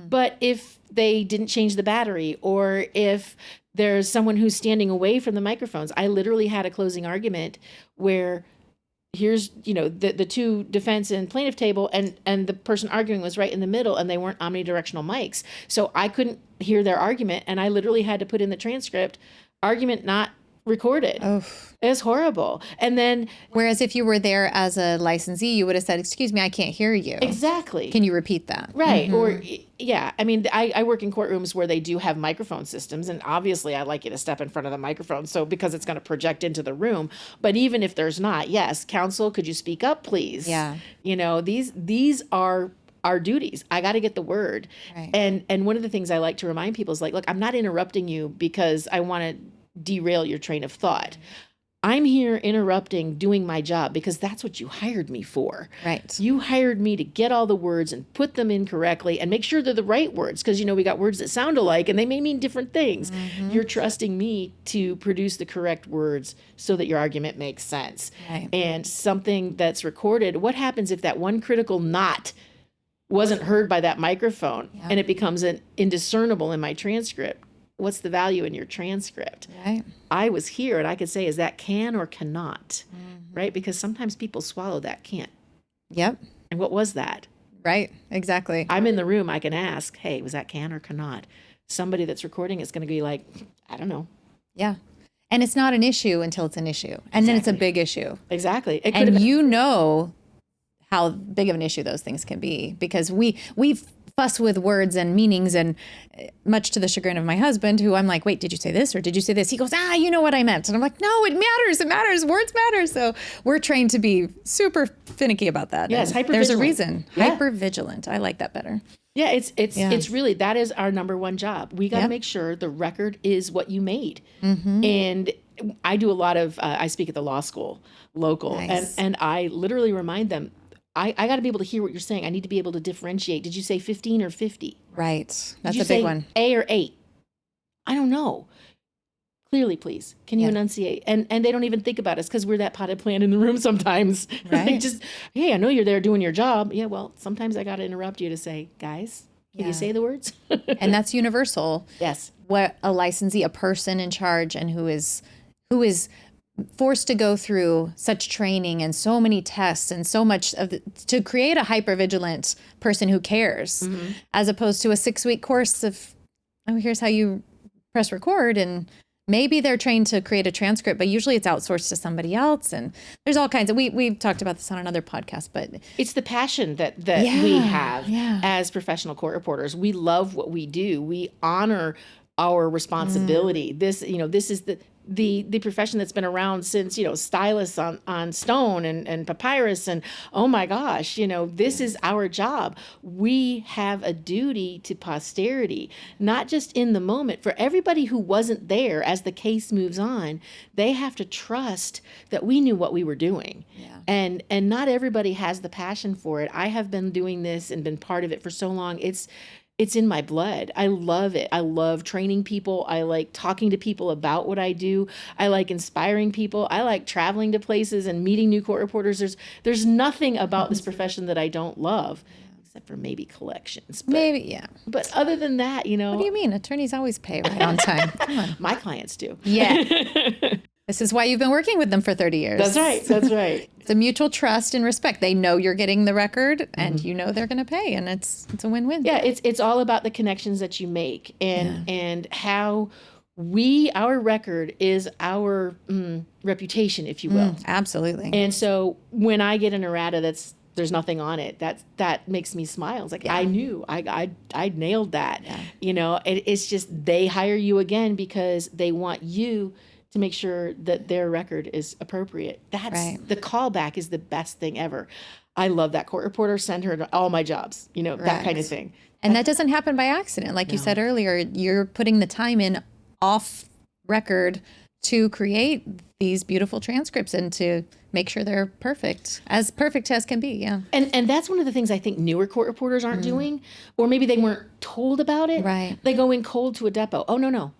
But if they didn't change the battery, or if there's someone who's standing away from the microphones, I literally had a closing argument where here's, the two defense and plaintiff table, and the person arguing was right in the middle, and they weren't omnidirectional mics. So I couldn't hear their argument, and I literally had to put in the transcript, argument not recorded. Oh. It was horrible. And then, Whereas if you were there as a licensee, you would have said, excuse me, I can't hear you. exactly. Can you repeat that? Right. Or, yeah. I mean, I work in courtrooms where they do have microphone systems, and obviously I like you to step in front of the microphone. So because it's going to project into the room. But even if there's not, yes, counsel, could you speak up, please? Yeah. These are our duties. I got to get the word. Right. And one of the things I like to remind people is like, look, I'm not interrupting you because I want to derail your train of thought. I'm here interrupting, doing my job, because that's what you hired me for. Right. You hired me to get all the words and put them in correctly and make sure they're the right words, because, we got words that sound alike and they may mean different things. You're trusting me to produce the correct words so that your argument makes sense. Right. And something that's recorded, what happens if that one critical knot wasn't heard by that microphone and it becomes an indiscernible in my transcript? What's the value in your transcript? Right. I was here and I could say, is that can or cannot? Right? Because sometimes people swallow that can't. Yep. And what was that? Right. Exactly. I'm in the room. I can ask, hey, was that can or cannot? Somebody that's recording is going to be like, I don't know. Yeah. And it's not an issue until it's an issue. And then it's a big issue. Exactly. It could have And been, how big of an issue those things can be, because we fuss with words and meanings, and much to the chagrin of my husband, who I'm like, wait, did you say this or did you say this? He goes, you know what I meant. And I'm like, no, it matters. Words matter. So we're trained to be super finicky about that. Yes, And hypervigilant. there's a reason. Yeah. Hypervigilant. I like that better. yeah, it's really, that is our number one job. We got to make sure the record is what you made. And I do a lot of, I speak at the law school local, Nice. and I literally remind them, I got to be able to hear what you're saying. I need to be able to differentiate. Did you say 15 or 50? Right. Did That's you a say big one. A or 8? I don't know. Clearly, please. Can you enunciate? And they don't even think about us because we're that potted plant in the room sometimes. Right. Just, hey, I know you're there doing your job. Yeah, well, sometimes I got to interrupt you to say, guys, can you say the words? And that's universal. Yes. What a licensee, a person in charge, and who is forced to go through such training and so many tests and so much to create a hypervigilant person who cares, as opposed to a 6-week course of, here's how you press record, and maybe they're trained to create a transcript, but usually it's outsourced to somebody else. And there's all kinds of, we've talked about this on another podcast, but it's the passion that we have as professional court reporters. We love what we do. We honor our responsibility. This is the profession that's been around since, stylus on stone and papyrus, and oh my gosh, this is our job. We have a duty to posterity, not just in the moment. For everybody who wasn't there as the case moves on, they have to trust that we knew what we were doing. Yeah. And not everybody has the passion for it. I have been doing this and been part of it for so long. It's in my blood. I love it. I love training people. I like talking to people about what I do. I like inspiring people. I like traveling to places and meeting new court reporters. There's nothing about this profession that I don't love, except for maybe collections. But, But other than that, What do you mean? Attorneys always pay right on time. Come on. My clients do. Yeah. This is why you've been working with them for 30 years. That's right. That's right. It's a mutual trust and respect. They know you're getting the record, and you know they're going to pay, and it's a win-win. Yeah, it's all about the connections that you make, and how our record is our reputation, if you will. Absolutely. And so when I get an errata there's nothing on it, that makes me smile. It's like, I knew I nailed that. Yeah. It's just they hire you again because they want you to make sure that their record is appropriate. That's the callback is the best thing ever. I love that court reporter. Send her to all my jobs, that kind of thing. And that doesn't happen by accident. Like you said earlier, you're putting the time in off record to create these beautiful transcripts and to make sure they're perfect as can be. Yeah. And that's one of the things I think newer court reporters aren't doing, or maybe they weren't told about it. Right. They go in cold to a depo. Oh, no.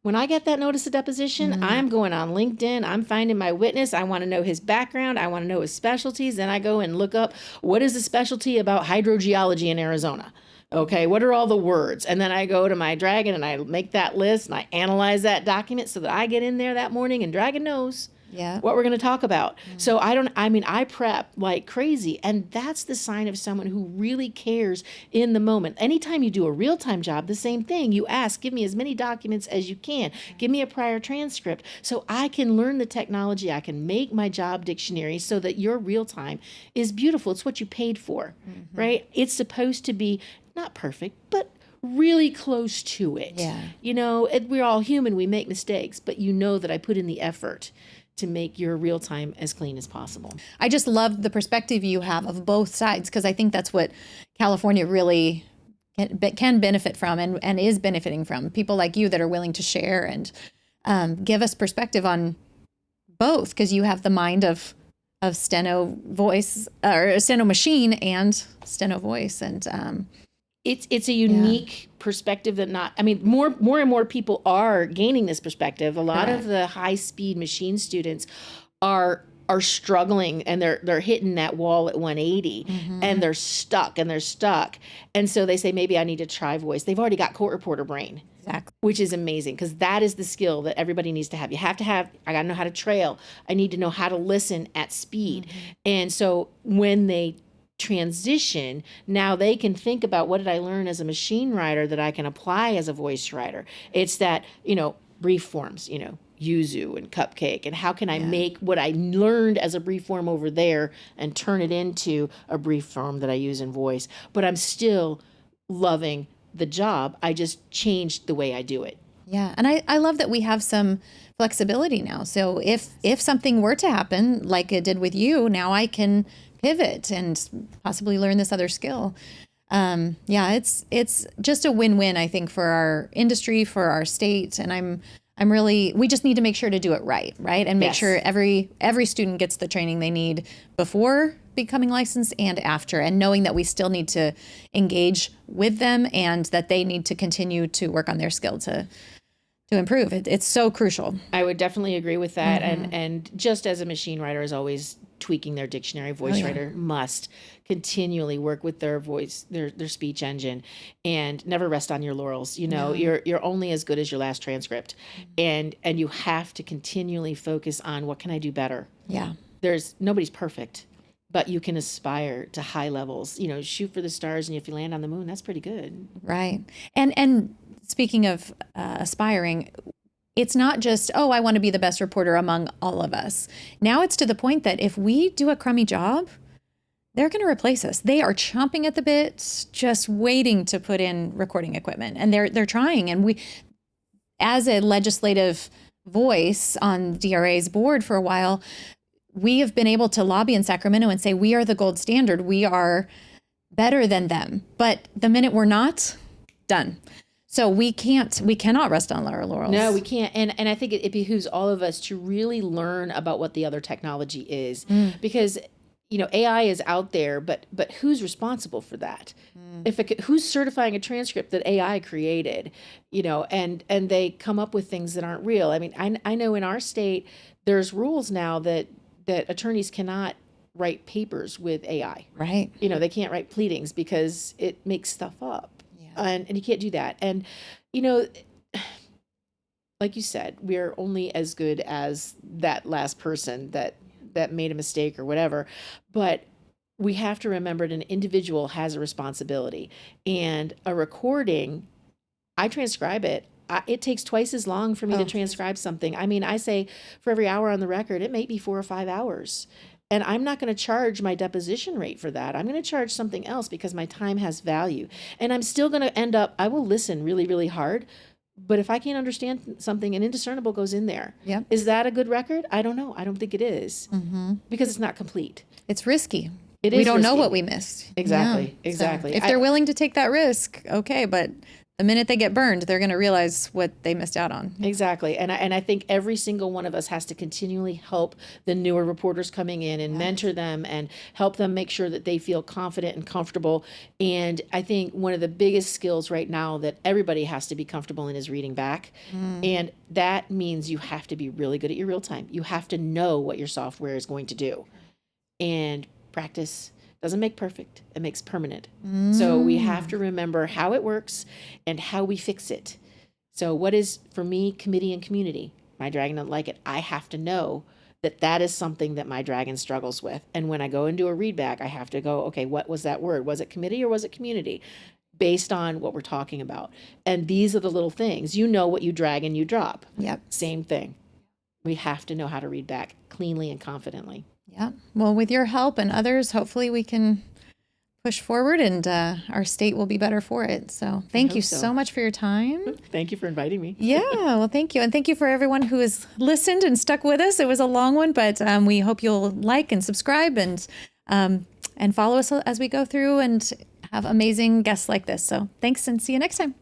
When I get that notice of deposition, I'm going on LinkedIn. I'm finding my witness. I want to know his background. I want to know his specialties. Then I go and look up what is the specialty about hydrogeology in Arizona. Okay, what are all the words? And then I go to my Dragon and I make that list and I analyze that document so that I get in there that morning and Dragon knows what we're going to talk about. So I prep like crazy. And that's the sign of someone who really cares in the moment. Anytime you do a real-time job, the same thing. You ask, give me as many documents as you can. Give me a prior transcript so I can learn the technology. I can make my job dictionary so that your real-time is beautiful. It's what you paid for, right? It's supposed to be not perfect, but really close to it. Yeah. You know, we're all human. We make mistakes, but you know that I put in the effort to make your real time as clean as possible. I just love the perspective you have of both sides, because I think that's what California really can benefit from and is benefiting from. People like you that are willing to share and give us perspective on both, because you have the mind of steno voice or steno machine and steno voice. And it's a unique perspective that more and more people are gaining this perspective. A lot of the high speed machine students are struggling, and they're hitting that wall at 180 and they're stuck. And so they say, maybe I need to try voice. They've already got court reporter brain. Exactly. Which is amazing, because that is the skill that everybody needs to have. You have to have, I got to know how to trail. I need to know how to listen at speed. And so when they transition, now they can think about, what did I learn as a machine writer that I can apply as a voice writer? It's that, brief forms, yuzu and cupcake, and how can I make what I learned as a brief form over there and turn it into a brief form that I use in voice. But I'm still loving the job. I just changed the way I do it. Yeah. And I love that we have some flexibility now. So if something were to happen like it did with you, now I can pivot and possibly learn this other skill. It's just a win-win, I think, for our industry, for our state. And we just need to make sure to do it right? And make sure every student gets the training they need before becoming licensed and after, and knowing that we still need to engage with them and that they need to continue to work on their skill to improve. It's so crucial. I would definitely agree with that. And just as a machine writer is always tweaking their dictionary, voice writer must continually work with their voice, their speech engine, and never rest on your laurels. You're only as good as your last transcript. And you have to continually focus on, what can I do better? Yeah. Nobody's perfect, but you can aspire to high levels. Shoot for the stars, and if you land on the moon, that's pretty good. Right. And speaking of aspiring, it's not just, I want to be the best reporter among all of us. Now it's to the point that if we do a crummy job, they're going to replace us. They are chomping at the bit, just waiting to put in recording equipment. And they're trying. And we, as a legislative voice on DRA's board for a while, we have been able to lobby in Sacramento and say, we are the gold standard. We are better than them. But the minute we're not, done. So we cannot rest on our laurels. No, we can't. And I think it behooves all of us to really learn about what the other technology is, because, AI is out there, but who's responsible for that? Who's certifying a transcript that AI created, and they come up with things that aren't real. I mean, I know in our state, there's rules now that attorneys cannot write papers with AI. Right. They can't write pleadings because it makes stuff up. And you can't do that. And, like you said, we're only as good as that last person that made a mistake or whatever. But we have to remember that an individual has a responsibility. And a recording, I transcribe it. It takes twice as long for me to transcribe something. I mean, I say for every hour on the record, it may be 4 or 5 hours. And I'm not going to charge my deposition rate for that. I'm going to charge something else because my time has value. And I'm still going to I will listen really, really hard. But if I can't understand something, an indiscernible goes in there. Yeah. Is that a good record? I don't know. I don't think it is, because it's not complete. It's risky. We don't know what we missed. Exactly. So if they're willing to take that risk, okay, but the minute they get burned, they're going to realize what they missed out on. Exactly. And I think every single one of us has to continually help the newer reporters coming in and mentor them and help them make sure that they feel confident and comfortable. And I think one of the biggest skills right now that everybody has to be comfortable in is reading back. And that means you have to be really good at your real time. You have to know what your software is going to do. And practice doesn't make perfect, it makes permanent. So we have to remember how it works and how we fix it. So what is, for me, committee and community? My dragon doesn't like it. I have to know that that is something that my dragon struggles with. And when I go and do a readback, I have to go, okay, what was that word? Was it committee or was it community? Based on what we're talking about. And these are the little things. You know what you drag and you drop. Yep. Same thing. We have to know how to read back cleanly and confidently. Yeah. Well, with your help and others, hopefully we can push forward and our state will be better for it. So thank you so much for your time. Thank you for inviting me. Yeah. Well, thank you. And thank you for everyone who has listened and stuck with us. It was a long one, but we hope you'll like and subscribe and follow us as we go through and have amazing guests like this. So thanks and see you next time.